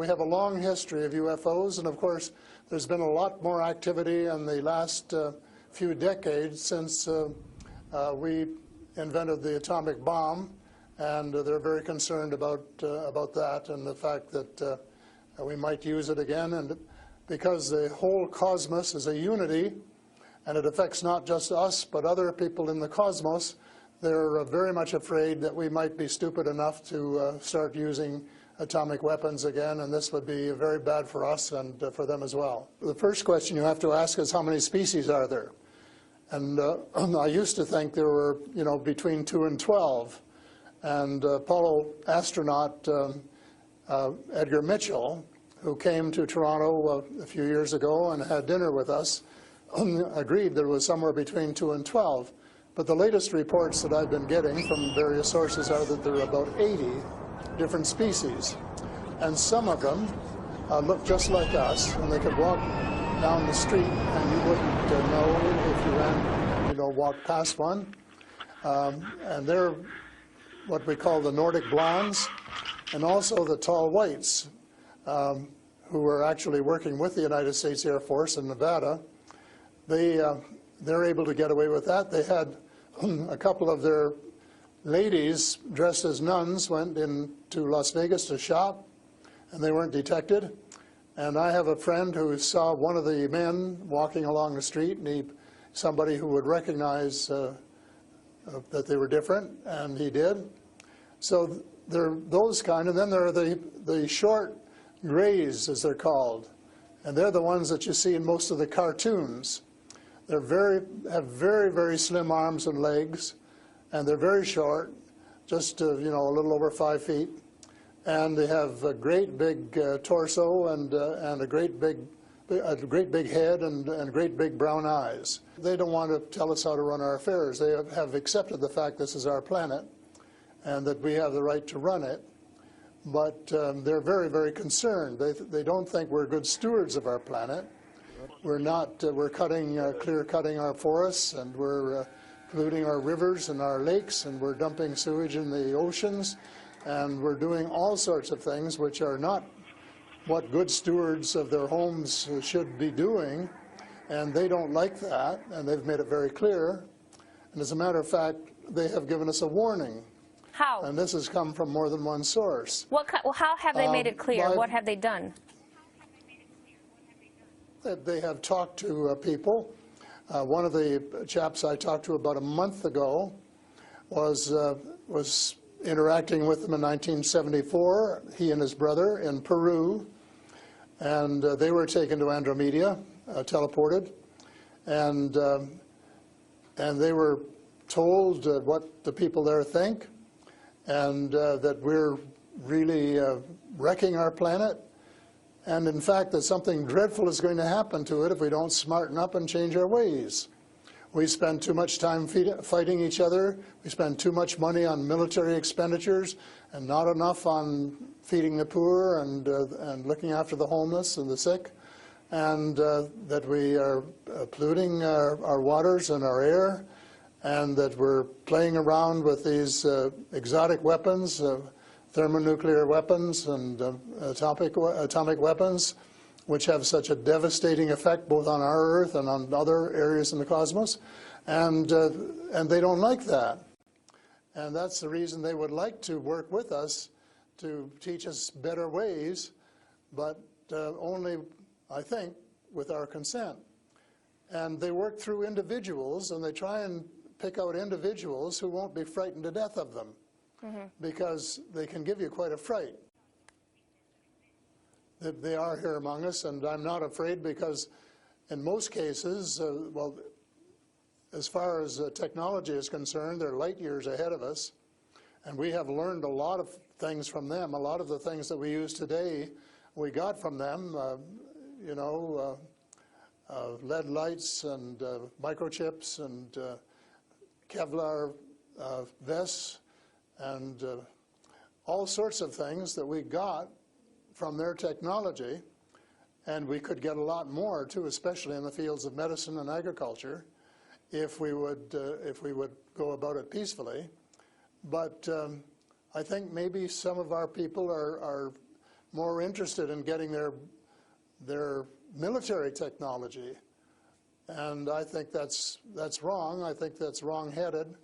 we have a long history of UFOs, and of course there's been a lot more activity in the last few decades since we invented the atomic bomb, and they're very concerned about that and the fact that we might use it again. And because the whole cosmos is a unity, and it affects not just us but other people in the cosmos, they're very much afraid that we might be stupid enough to start using atomic weapons again, and this would be very bad for us and for them as well. The first question you have to ask is, how many species are there? And I used to think there were, between 2 and 12. And Apollo astronaut Edgar Mitchell, who came to Toronto a few years ago and had dinner with us, agreed there was somewhere between 2 and 12. But the latest reports that I've been getting from various sources are that there are about 80 different species. And some of them look just like us, and they could walk down the street and you wouldn't know if you ran, walked past one. And they're what we call the Nordic blondes, and also the tall whites, who are actually working with the United States Air Force in Nevada. They're able to get away with that. They had a couple of their ladies dressed as nuns went into Las Vegas to shop, and they weren't detected. And I have a friend who saw one of the men walking along the street, and somebody who would recognize that they were different, and he did. So there are those kind, and then there are the short grays, as they're called, and they're the ones that you see in most of the cartoons. They're have very, very slim arms and legs, and they're very short, just a little over 5 feet, and they have a great big torso and a great big head and great big brown eyes. They don't want to tell us how to run our affairs. They have accepted the fact this is our planet and that we have the right to run it, but they're very, very concerned. They don't think we're good stewards of our planet. We're not. We're clear-cutting our forests, and we're polluting our rivers and our lakes, and we're dumping sewage in the oceans, and we're doing all sorts of things which are not what good stewards of their homes should be doing, and they don't like that, and they've made it very clear. And as a matter of fact, they have given us a warning. How? And this has come from more than one source. How have they made it clear? What have they done? They have talked to people. One of the chaps I talked to about a month ago was interacting with them in 1974, he and his brother, in Peru, and they were taken to Andromeda, teleported, and they were told what the people there think, and that we're really wrecking our planet, and in fact that something dreadful is going to happen to it if we don't smarten up and change our ways. We spend too much time fighting each other. We spend too much money on military expenditures and not enough on feeding the poor and looking after the homeless and the sick, and that we are polluting our waters and our air, and that we're playing around with these exotic weapons, thermonuclear weapons and atomic weapons, which have such a devastating effect both on our Earth and on other areas in the cosmos, and they don't like that. And that's the reason they would like to work with us to teach us better ways, but only, I think, with our consent. And they work through individuals, and they try and pick out individuals who won't be frightened to death of them, because they can give you quite a fright. They are here among us, and I'm not afraid, because in most cases, well, as far as technology is concerned, they're light years ahead of us, and we have learned a lot of things from them. A lot of the things that we use today, we got from them, lead lights and microchips and Kevlar vests and all sorts of things that we got from their technology, and we could get a lot more too, especially in the fields of medicine and agriculture, if we would go about it peacefully. But I think maybe some of our people are more interested in getting their military technology. And I think that's wrong. I think that's wrong-headed.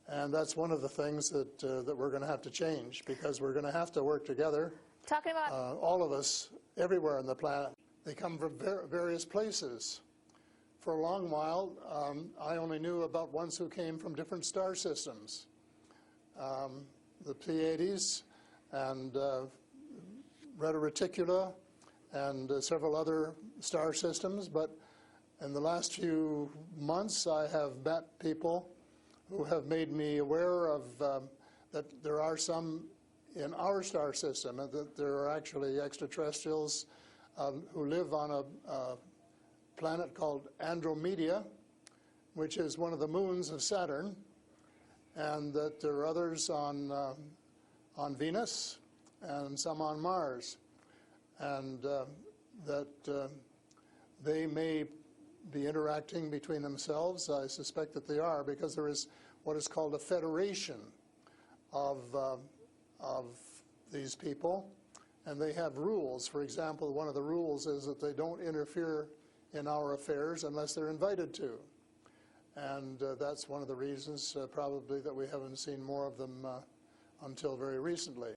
And that's one of the things that we're going to have to change, because we're going to have to work together. Talking about all of us, everywhere on the planet. They come from various places. For a long while, I only knew about ones who came from different star systems. The Pleiades and Reta Reticula and several other star systems. But in the last few months, I have met people who have made me aware of that there are some in our star system, and that there are actually extraterrestrials who live on a planet called Andromeda, which is one of the moons of Saturn, and that there are others on Venus and some on Mars, and that they may be interacting between themselves. I suspect that they are, because there is what is called a federation of these people, and they have rules. For example, one of the rules is that they don't interfere in our affairs unless they're invited to. And that's one of the reasons probably that we haven't seen more of them until very recently.